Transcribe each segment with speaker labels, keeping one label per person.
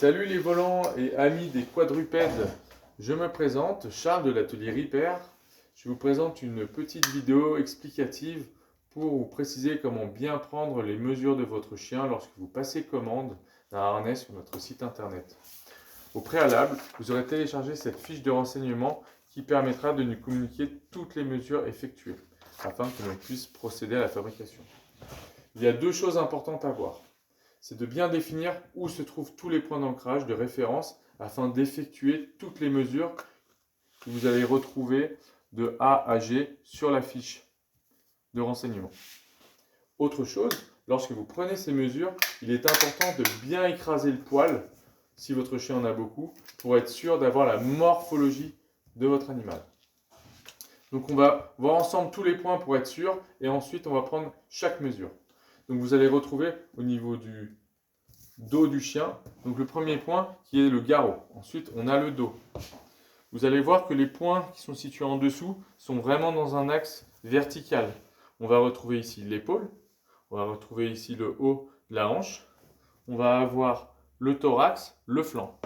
Speaker 1: Salut les volants et amis des quadrupèdes, je me présente, Charles de l'atelier Repair. Je vous présente une petite vidéo explicative pour vous préciser comment bien prendre les mesures de votre chien lorsque vous passez commande d'un harnais sur notre site internet. Au préalable, vous aurez téléchargé cette fiche de renseignement qui permettra de nous communiquer toutes les mesures effectuées afin que l'on puisse procéder à la fabrication. Il y a deux choses importantes à voir. C'est de bien définir où se trouvent tous les points d'ancrage de référence afin d'effectuer toutes les mesures que vous allez retrouver de A à G sur la fiche de renseignement. Autre chose, lorsque vous prenez ces mesures, il est important de bien écraser le poil, si votre chien en a beaucoup, pour être sûr d'avoir la morphologie de votre animal. Donc on va voir ensemble tous les points pour être sûr, et ensuite on va prendre chaque mesure. Donc vous allez retrouver au niveau du dos du chien, donc le premier point qui est le garrot. Ensuite on a le dos. Vous allez voir que les points qui sont situés en dessous sont vraiment dans un axe vertical. On va retrouver ici l'épaule, on va retrouver ici le haut de la hanche, on va avoir le thorax, le flanc.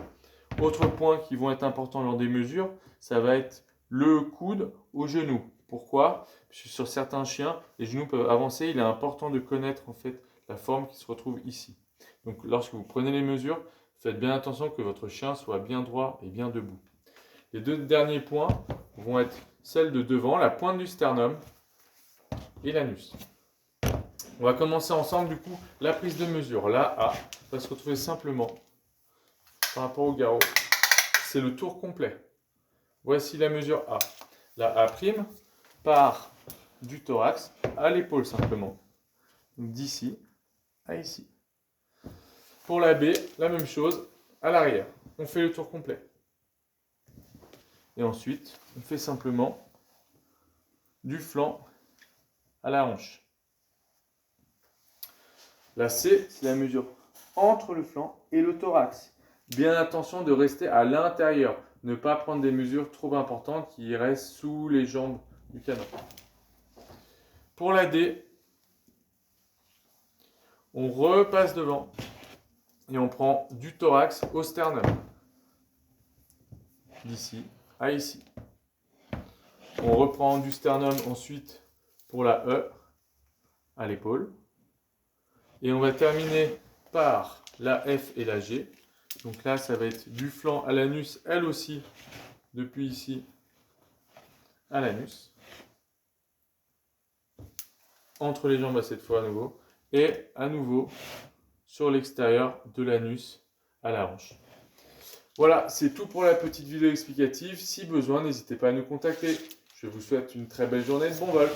Speaker 1: Autres points qui vont être importants lors des mesures, ça va être le coude au genou. Pourquoi? Parce que sur certains chiens, les genoux peuvent avancer. Il est important de connaître en fait la forme qui se retrouve ici. Donc lorsque vous prenez les mesures, faites bien attention que votre chien soit bien droit et bien debout. Les deux derniers points vont être celles de devant, la pointe du sternum et l'anus. On va commencer ensemble du coup la prise de mesure. La A va se retrouver simplement par rapport au garrot. C'est le tour complet. Voici la mesure A. La A' part du thorax à l'épaule simplement. D'ici à ici. Pour la B, la même chose à l'arrière. On fait le tour complet. Et ensuite, on fait simplement du flanc à la hanche. La C, c'est la mesure entre le flanc et le thorax. Bien attention de rester à l'intérieur. Ne pas prendre des mesures trop importantes qui restent sous les jambes du canon. Pour la D, on repasse devant et on prend du thorax au sternum. D'ici à ici. On reprend du sternum ensuite pour la E à l'épaule. Et on va terminer par la F et la G. Donc là, ça va être du flanc à l'anus, elle aussi, depuis ici à l'anus. Entre les jambes à cette fois à nouveau. Et à nouveau sur l'extérieur de l'anus à la hanche. Voilà, c'est tout pour la petite vidéo explicative. Si besoin, n'hésitez pas à nous contacter. Je vous souhaite une très belle journée de bon vol.